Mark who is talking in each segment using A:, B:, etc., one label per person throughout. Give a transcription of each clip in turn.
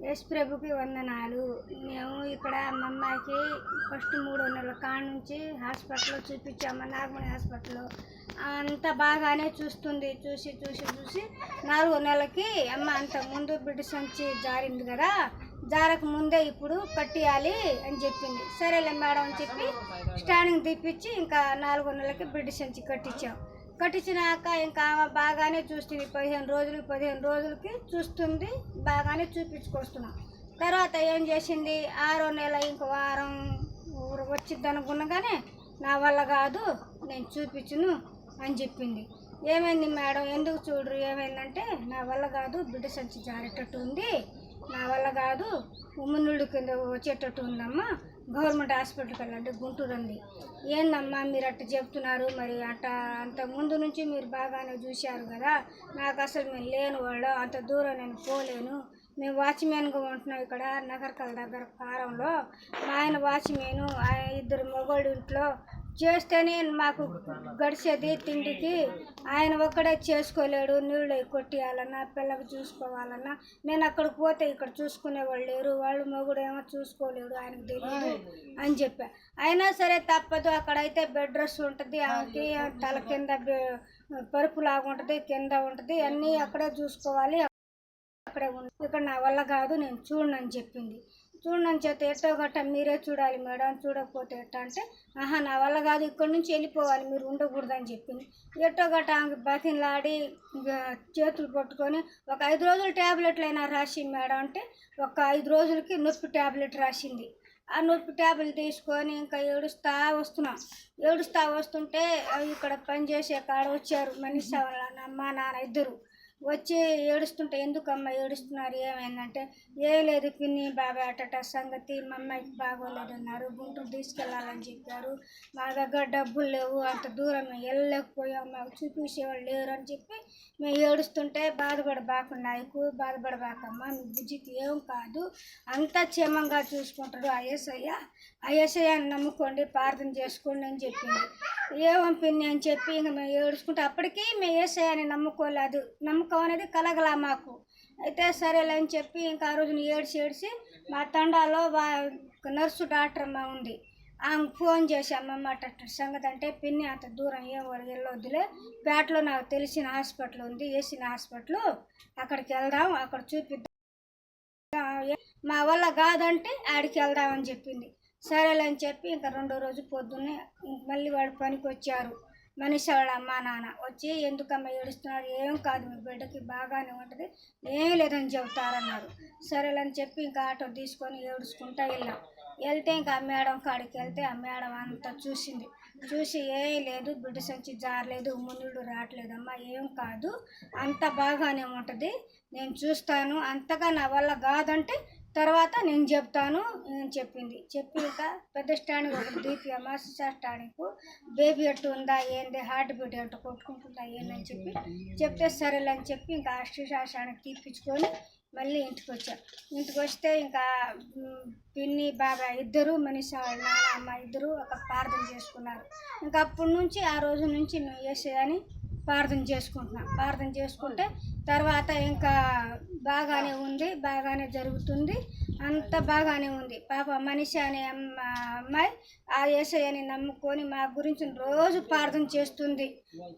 A: యేసు ప్రభుకి వందనాలు. మేము ఇక్కడ మా అమ్మాయికి ఫస్ట్ 3 నెలల కాడ నుంచి హాస్పిటల్లో చూపించాము, నాగమణి హాస్పిటల్లో. అంత బాగానే చూస్తుంది. చూసి 4 నెలలకి అమ్మ అంతకుముందు బిడ్డ సంచి జారింది కదా, జారక ముందే ఇప్పుడు కట్టియాలి అని చెప్పింది. సరేలే మేడం అని చెప్పి స్టాండింగ్ తెప్పించి ఇంకా 4 నెలలకి బిడ్డ సంచి కట్టించాం. కట్టించినాక ఇంకా బాగానే చూస్తుంది. 15 రోజులకి చూస్తుంది, బాగానే చూపించుకొస్తున్నాం. తర్వాత ఏం చేసింది, 6వ నెల ఇంకో వారం వచ్చిద్ది అనుకున్నగానే నా వల్ల కాదు, నేను చూపించును అని చెప్పింది. ఏమైంది మేడం, ఎందుకు చూడరు, ఏమైందంటే నా వల్ల కాదు, బిడ్డ సంచి జారేటట్టు ఉంది, నా వల్ల కాదు, ఉమ్మనూళ్ళు కింద వచ్చేటట్టు ఉందమ్మా, గవర్నమెంట్ హాస్పిటల్కి వెళ్ళండి, గుంటూరు ఉంది. ఏందమ్మా మీరు అట్ట చెప్తున్నారు, మరి అంత ముందు నుంచి మీరు బాగానే చూశారు కదా, నాకు అసలు మేము లేని వాళ్ళు, అంత దూరం నేను పోలేను, మేము వాచ్మెన్గా ఉంటున్నాం ఇక్కడ నగరకల్ దగ్గర కారంలో, మా ఆయన వాచ్మెను, ఇద్దరు మగవాళ్ళు ఇంట్లో చేస్తేనే మాకు గడిచేది తిండికి, ఆయన ఒక్కడే చేసుకోలేడు, నీళ్ళు కొట్టియాలన్నా పిల్లకి చూసుకోవాలన్నా, నేను అక్కడికి పోతే ఇక్కడ చూసుకునే వాళ్ళు లేరు, వాళ్ళు మొగుడు ఏమో చూసుకోలేడు, ఆయనకు తెలియదు అని చెప్పా. అయినా సరే తప్పదు, అక్కడైతే బెడ్ రెస్ట్ ఉంటుంది, ఆమెకి తల కింద పరుపు లాగా ఉంటుంది, కింద ఉంటుంది, అన్నీ అక్కడే చూసుకోవాలి, అక్కడే ఉంది, ఇక్కడ నా వల్ల కాదు, నేను చూడనని చెప్పింది. చూడని చేత ఎట్టో గట్ట మీరే చూడాలి మేడం, చూడకపోతే ఎట్ట అంటే, ఆహా నా వల్ల కాదు, ఇక్కడి నుంచి వెళ్ళిపోవాలి, మీరు ఉండకూడదని చెప్పింది. ఎట్టో గట్ట ఆమెకి బతిలాడి చేతులు పట్టుకొని ఒక 5 రోజులు ట్యాబ్లెట్లు అయినా రాసి మేడం అంటే, ఒక 5 రోజులకి నొప్పి ట్యాబ్లెట్ రాసింది. ఆ నొప్పి ట్యాబ్లెట్ తీసుకొని ఇంకా ఏడుస్తూ వస్తుంటే ఇక్కడ పనిచేసే కాడ వచ్చారు మనిషి వాళ్ళ అమ్మ నాన్న ఇద్దరు వచ్చి ఏడుస్తుంటే, ఎందుకమ్మా ఏడుస్తున్నారు, ఏమైందంటే, ఏం లేదు పిన్ని బాబాయ్ అట్టట సంగతి, మా అమ్మాయికి బాగోలేదన్నారు, గుంటూరు తీసుకెళ్ళాలని చెప్పారు, మా దగ్గర డబ్బులు లేవు, అంత దూరం మేము వెళ్ళలేకపోయాం, మాకు చూపించేవాళ్ళు లేరు అని చెప్పి మేము ఏడుస్తుంటే, బాధపడబాకమ్మా, మీ బుజ్జికి ఏం కాదు, అంతా క్షేమంగా చూసుకుంటారు ఆ యేసయ్యని నమ్ముకోండి, ప్రార్థన చేసుకోండి అని చెప్పింది. ఏమో పిన్ని అని చెప్పి ఇంక మేము ఏడుచుకుంటే, అప్పటికీ మేము యేసయ్యని నమ్ముకోలేదు, నమ్మకం అనేది కలగలా మాకు. అయితే సరేలే అని చెప్పి ఇంకా ఆ రోజున ఏడ్చి మా తండాలో నర్సు డాక్టర్ అమ్మ ఉంది, ఆమెకు ఫోన్ చేసి అమ్మమ్మ అట్ట సంగతి అంటే, పిన్ని అంత దూరం ఏం వెళ్ళొద్దులే, పేటలో నాకు తెలిసిన హాస్పిటల్ ఉంది, వేసిన హాస్పిటల్, అక్కడికి వెళ్దాం, అక్కడ చూపిద్దాం, మా వల్ల కాదంటే ఆడికి వెళ్దామని చెప్పింది. సరేలే అని చెప్పి ఇంకా 2వ రోజు పొద్దున్నే మళ్ళీ వాడు పనికి వచ్చారు మనిషి వాళ్ళ అమ్మ నాన్న వచ్చి, ఎందుకమ్మ ఏడుస్తున్నారు, ఏం కాదు మీ బిడ్డకి బాగానే ఉంటుంది, ఏం లేదని చెబుతారన్నారు. సరేలని చెప్పి ఇంకా ఆటో తీసుకొని ఏడుచుకుంటా వెళ్తే ఇంకా ఆ మేడం కాడికి వెళ్తే ఆ మేడం అంతా చూసి ఏం లేదు, బిడ్డ సంచి జారలేదు, ఉమ్మనీళ్ళు రావట్లేదమ్మా, ఏం కాదు, అంత బాగానే ఉంటుంది, నేను చూస్తాను, అంతగా నా వల్ల కాదంటే తర్వాత నేను చెప్తాను అని చెప్పింది. చెప్పి ఇంకా పెద్ద స్టాండింగ్ ఒకటి దీపి స్టాండింగ్ బేబీ ఎట్టు ఉందా ఏంది, హార్ట్ బీట్ ఎట్టు కొట్టుకుంటుందా ఏందని చెప్తే సరేలే అని చెప్పి ఇంకా స్టాండింగ్ తీపించుకొని మళ్ళీ ఇంటికి వస్తే ఇంకా పిన్ని బాబాయ్ ఇద్దరు మనిషి వాళ్ళ నాన్న అమ్మ ఇద్దరు ఒక ప్రార్థన చేసుకున్నారు. ఇంకా అప్పటి నుంచి ఆ రోజు నుంచి మేము యేసయ్యని ప్రార్థన చేసుకుంటే తర్వాత ఇంకా బాగానే ఉంది, బాగానే జరుగుతుంది, అంత బాగానే ఉంది. పాప మనిషి అనే అమ్మాయి ఆ యేసయ్యని నమ్ముకొని మా గురించి రోజు ప్రార్థన చేస్తుంది.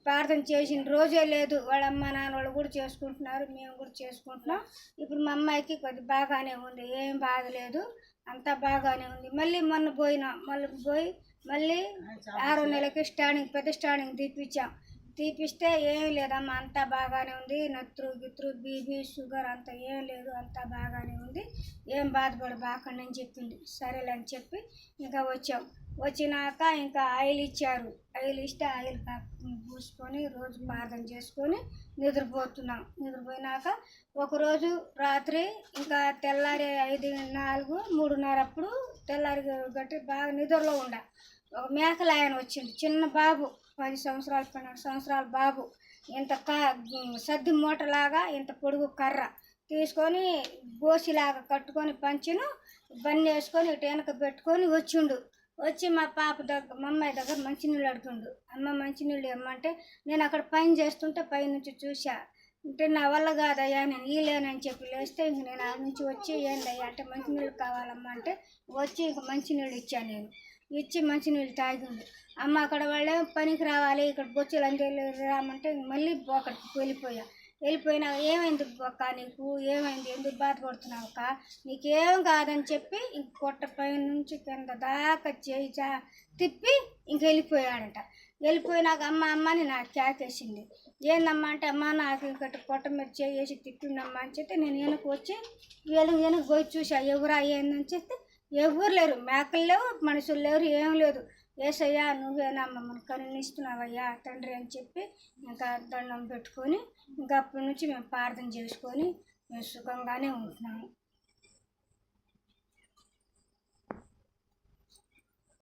A: ప్రార్థన చేసిన రోజే లేదు, వాళ్ళ అమ్మ నాన్న వాళ్ళు కూడా చేసుకుంటున్నారు, మేము కూడా చేసుకుంటున్నాం. ఇప్పుడు మా అమ్మాయికి కొద్ది బాగానే ఉంది, ఏం బాధ లేదు, అంతా బాగానే ఉంది. మళ్ళీ మొన్న మళ్ళీ 6వ నెలకి పెద్ద స్టాండింగ్ తీపిస్తే ఏం లేదమ్మా, అంతా బాగానే ఉంది, గిత్రు బీపీ షుగర్ అంతా ఏం లేదు, అంతా బాగానే ఉంది, ఏం బాధపడబాకండి అని చెప్పింది. సరేలే అని చెప్పి ఇంకా వచ్చినాక ఇంకా ఆయిల్ ఇచ్చారు, ఆయిల్ ఇస్తే ఆయిల్ పూసుకొని రోజు ప్రార్థన చేసుకొని నిద్రపోయినాక ఒకరోజు రాత్రి ఇంకా తెల్లారి 5:04, 3:30 అప్పుడు తెల్లారి గట్టి బాగా నిద్రలో ఒక మేకలాయన వచ్చింది, చిన్న బాబు 10 సంవత్సరాలు 12 సంవత్సరాల బాబు, ఇంత సద్ది మూటలాగా ఇంత పొడుగు కర్ర తీసుకొని గోసిలాగా కట్టుకొని పంచును బన్ని వేసుకొని ఇటు వెనక పెట్టుకొని వచ్చి మా అమ్మాయి దగ్గర మంచినీళ్ళు అడుగుతుండు. అమ్మ మంచినీళ్ళు ఇమ్మంటే నేను అక్కడ పని చేస్తుంటే పైనుంచి చూసా, అంటే నా వల్ల కాదయ్యా నేను ఇలేనని చెప్పి లేస్తే ఇంక నేను ఆ నుంచి వచ్చి ఏందయ్యా అంటే మంచినీళ్ళు కావాలమ్మా అంటే వచ్చి ఇంక మంచినీళ్ళు ఇచ్చాను నేను. ఇచ్చి మంచినీళ్ళు తాగిండు. అమ్మ అక్కడ వాళ్ళే పనికి రావాలి ఇక్కడ బొచ్చులు అంతే రామంటే మళ్ళీ అక్కడికి వెళ్ళిపోయినాక ఏమైంది అక్క నీకు ఏమైంది ఎందుకు బాధపడుతున్నావు అక్క నీకేం కాదని చెప్పి ఇంక పొట్ట పైన నుంచి కింద దాకా చేయి తిప్పి ఇంక వెళ్ళిపోయాడంట. వెళ్ళిపోయినాక అమ్మ అమ్మని నాకు కేకేసింది. ఏందమ్మా అంటే అమ్మ నాకు ఇంకటి పొట్ట మీద చేసి తిట్టిండమ్మా అని చెప్తే నేను వెనక్కి వచ్చి వెనక్కి పోయి చూసా ఎవరు అయ్యిందని చెప్తే ఎవరు లేరు, మేకలు లేవు మనుషులు లేరు ఏం లేదు. ఏసయ్యా నువ్వేనా మమ్మల్ని కరుణిస్తున్నావయ్యా తండ్రి అని చెప్పి ఇంకా దండం పెట్టుకొని ఇంకా అప్పటి నుంచి మేము ప్రార్థన చేసుకొని మేము సుఖంగానే ఉంటున్నాము.